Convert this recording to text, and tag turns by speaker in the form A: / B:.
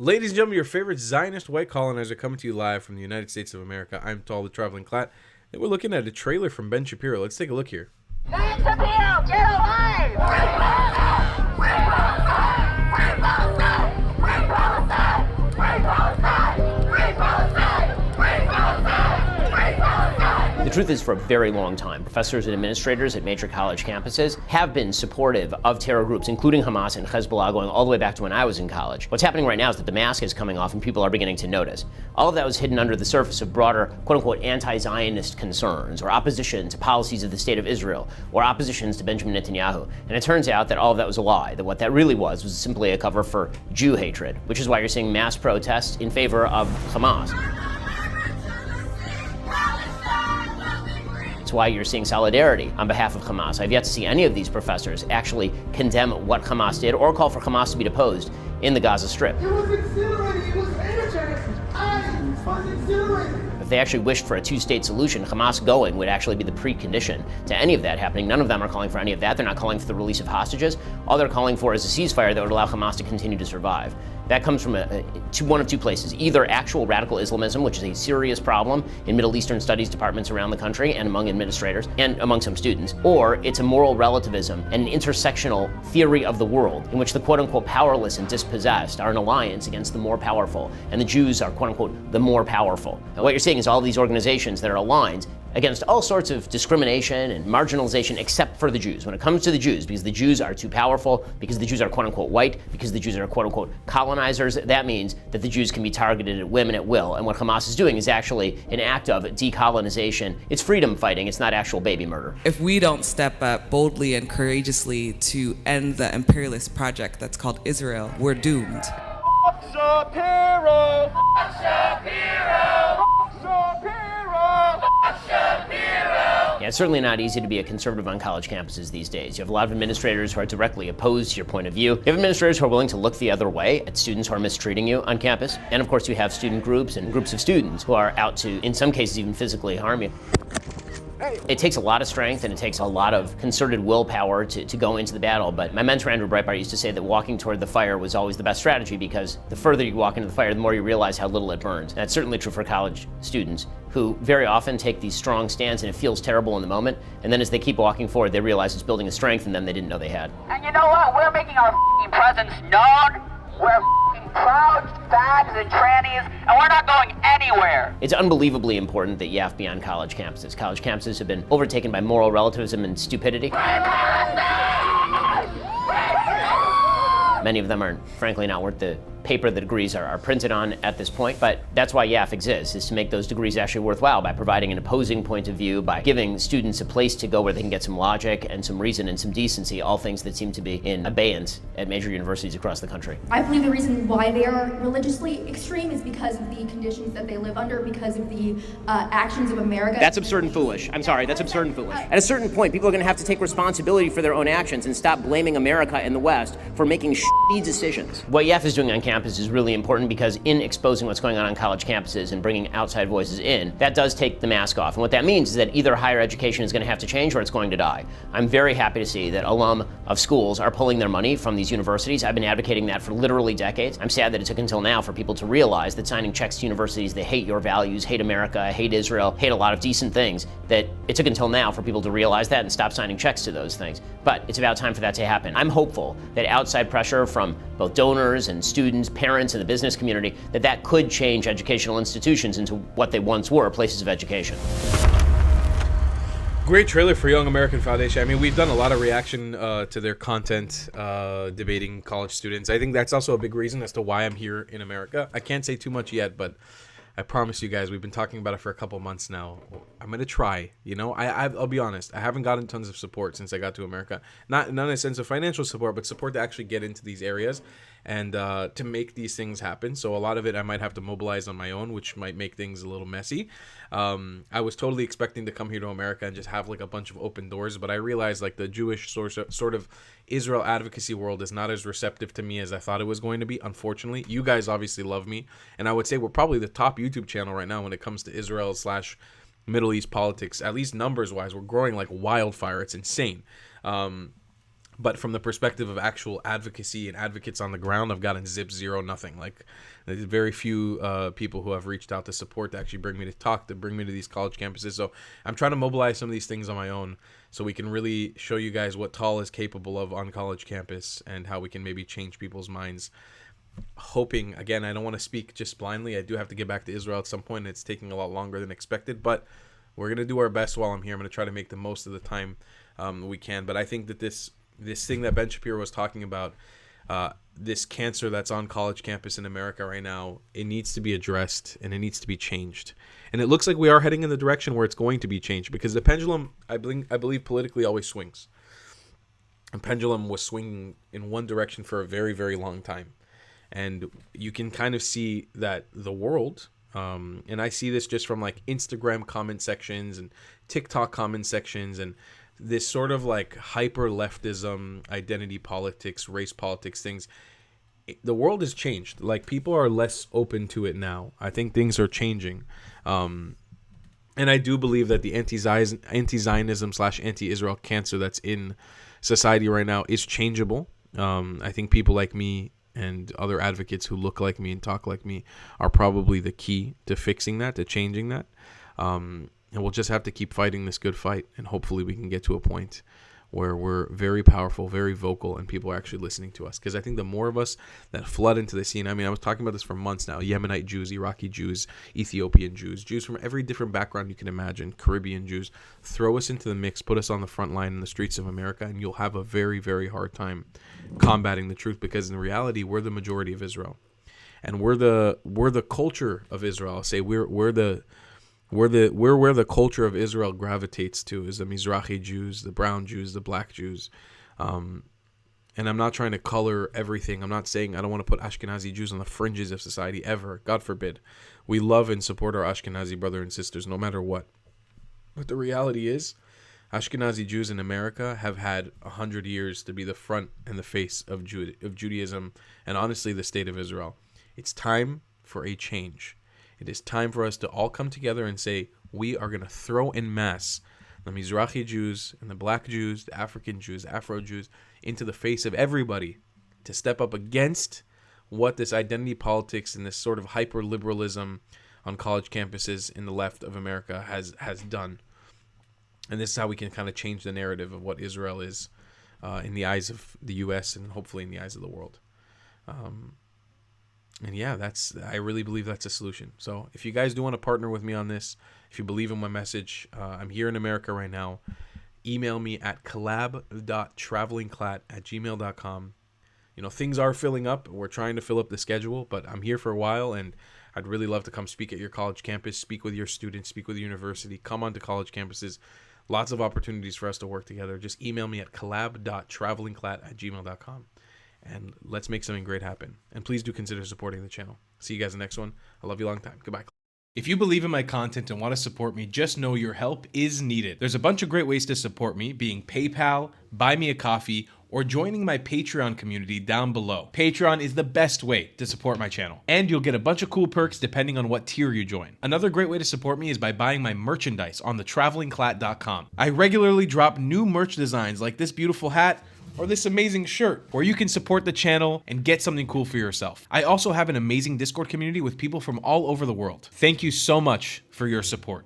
A: Ladies and gentlemen, your favorite Zionist white colonizer coming to you live from the United States of America. I'm Tall, the Traveling Clat, and we're looking at a trailer from Ben Shapiro. Let's take a look here.
B: Ben Shapiro, get alive!
C: The truth is, for a very long time, professors and administrators at major college campuses have been supportive of terror groups, including Hamas and Hezbollah, going all the way back to when I was in college. What's happening right now is that the mask is coming off and people are beginning to notice. All of that was hidden under the surface of broader, quote-unquote, anti-Zionist concerns, or opposition to policies of the State of Israel, or oppositions to Benjamin Netanyahu. And it turns out that all of that was a lie, that what that really was simply a cover for Jew hatred, which is why you're seeing mass protests in favor of Hamas. That's why you're seeing solidarity on behalf of Hamas. I've yet to see any of these professors actually condemn what Hamas did or call for Hamas to be deposed in the Gaza Strip.
D: It was exhilarating, it was energetic. I was exhilarated.
C: If they actually wished for a two-state solution, Hamas going would actually be the precondition to any of that happening. None of them are calling for any of that. They're not calling for the release of hostages. All they're calling for is a ceasefire that would allow Hamas to continue to survive. That comes from one of two places. Either actual radical Islamism, which is a serious problem in Middle Eastern studies departments around the country and among administrators and among some students, or it's a moral relativism and an intersectional theory of the world in which the quote-unquote powerless and dispossessed are an alliance against the more powerful, and the Jews are quote-unquote the more powerful. And what you're seeing is all these organizations that are aligned against all sorts of discrimination and marginalization except for the Jews. When it comes to the Jews, because the Jews are too powerful, because the Jews are quote-unquote white, because the Jews are quote-unquote colonizers, that means that the Jews can be targeted at women at will. And what Hamas is doing is actually an act of decolonization. It's freedom fighting, it's not actual baby murder.
E: If we don't step up boldly and courageously to end the imperialist project that's called Israel, we're doomed.
B: Shapiro!
D: Shapiro!
C: Yeah, it's certainly not easy to be a conservative on college campuses these days. You have a lot of administrators who are directly opposed to your point of view. You have administrators who are willing to look the other way at students who are mistreating you on campus. And of course, you have student groups and groups of students who are out to, in some cases, even physically harm you. It takes a lot of strength and it takes a lot of concerted willpower to go into the battle. But my mentor, Andrew Breitbart, used to say that walking toward the fire was always the best strategy because the further you walk into the fire, the more you realize how little it burns. That's certainly true for college students who very often take these strong stands and it feels terrible in the moment. And then as they keep walking forward, they realize it's building a strength in them they didn't know they had.
B: And you know what? We're making our presence known. We're proud fags and trannies, and we're not going anywhere.
C: It's unbelievably important that you have to be on college campuses. College campuses have been overtaken by moral relativism and stupidity. Many of them are, frankly, not worth the paper the degrees are printed on at this point, but that's why YAF exists, is to make those degrees actually worthwhile by providing an opposing point of view, by giving students a place to go where they can get some logic and some reason and some decency, all things that seem to be in abeyance at major universities across the country.
F: I believe the reason why they are religiously extreme is because of the conditions that they live under, because of the actions of America.
C: That's absurd and foolish. I'm sorry, that's absurd and foolish. At a certain point, people are going to have to take responsibility for their own actions and stop blaming America and the West for making shitty decisions. What YAF is doing on campus is really important because in exposing what's going on college campuses and bringing outside voices in, that does take the mask off. And what that means is that either higher education is going to have to change or it's going to die. I'm very happy to see that alum of schools are pulling their money from these universities. I've been advocating that for literally decades. I'm sad that it took until now for people to realize that signing checks to universities that hate your values, hate America, hate Israel, hate a lot of decent things, that it took until now for people to realize that and stop signing checks to those things. But it's about time for that to happen. I'm hopeful that outside pressure from both donors and students, parents, and the business community, that could change educational institutions into what they once were, places of education.
A: Great trailer for Young American Foundation. I mean, we've done a lot of reaction to their content, debating college students. I think that's also a big reason as to why I'm here in America. I can't say too much yet, but I promise you guys, we've been talking about it for a couple months now. I'm going to try, you know. I'll be honest. I haven't gotten tons of support since I got to America. Not in a sense of financial support, but support to actually get into these areas and to make these things happen. So a lot of it I might have to mobilize on my own, which might make things a little messy. I was totally expecting to come here to America and just have like a bunch of open doors, but I realized like the Jewish sort of Israel advocacy world is not as receptive to me as I thought it was going to be, unfortunately. You guys obviously love me, and I would say we're probably the top YouTube channel right now when it comes to Israel / Middle East politics, at least numbers wise. We're growing like wildfire. It's insane. But from the perspective of actual advocacy and advocates on the ground, I've gotten zero, nothing. Like, there's very few people who have reached out to support, to actually bring me to talk, to bring me to these college campuses. So I'm trying to mobilize some of these things on my own so we can really show you guys what Tall is capable of on college campus and how we can maybe change people's minds. Hoping, again, I don't want to speak just blindly. I do have to get back to Israel at some point. It's taking a lot longer than expected, but we're going to do our best while I'm here. I'm going to try to make the most of the time we can. But I think that this thing that Ben Shapiro was talking about, this cancer that's on college campus in America right now, it needs to be addressed and it needs to be changed. And it looks like we are heading in the direction where it's going to be changed, because the pendulum, I believe politically always swings. And pendulum was swinging in one direction for a very, very long time. And you can kind of see that the world, and I see this just from like Instagram comment sections and TikTok comment sections and this sort of like hyper leftism, identity politics, race politics things. The world has changed. Like, people are less open to it now. I think things are changing. And I do believe that the anti-Zionism / anti-Israel cancer that's in society right now is changeable. I think people like me and other advocates who look like me and talk like me are probably the key to fixing that, to changing that. And we'll just have to keep fighting this good fight, and hopefully we can get to a point where we're very powerful, very vocal, and people are actually listening to us. Because I think the more of us that flood into the scene, I mean, I was talking about this for months now, Yemenite Jews, Iraqi Jews, Ethiopian Jews, Jews from every different background you can imagine, Caribbean Jews, throw us into the mix, put us on the front line in the streets of America, and you'll have a very, very hard time combating the truth, because in reality, we're the majority of Israel. And we're the culture of Israel. I'll say we're where the culture of Israel gravitates to, is the Mizrahi Jews, the brown Jews, the black Jews. And I'm not trying to color everything. I'm not saying I don't want to put Ashkenazi Jews on the fringes of society ever. God forbid. We love and support our Ashkenazi brother and sisters no matter what. But the reality is, Ashkenazi Jews in America have had 100 years to be the front and the face of Judaism and honestly the state of Israel. It's time for a change. It is time for us to all come together and say, we are going to throw en masse the Mizrahi Jews and the black Jews, the African Jews, Afro Jews, into the face of everybody to step up against what this identity politics and this sort of hyper-liberalism on college campuses in the left of America has done. And this is how we can kind of change the narrative of what Israel is in the eyes of the U.S. and hopefully in the eyes of the world. And yeah, I really believe that's a solution. So if you guys do want to partner with me on this, if you believe in my message, I'm here in America right now. Email me at collab.travelingclat@gmail.com. You know, things are filling up. We're trying to fill up the schedule, but I'm here for a while, and I'd really love to come speak at your college campus, speak with your students, speak with the university, come onto college campuses. Lots of opportunities for us to work together. Just email me at collab.travelingclat@gmail.com. And let's make something great happen. And please do consider supporting the channel. See you guys in the next one. I love you a long time. Goodbye. If you believe in my content and want to support me, just know your help is needed. There's a bunch of great ways to support me, being PayPal, Buy Me a Coffee, or joining my Patreon community down below. Patreon is the best way to support my channel. And you'll get a bunch of cool perks depending on what tier you join. Another great way to support me is by buying my merchandise on thetravelingclat.com. I regularly drop new merch designs like this beautiful hat, or this amazing shirt, where you can support the channel and get something cool for yourself. I also have an amazing Discord community with people from all over the world. Thank you so much for your support.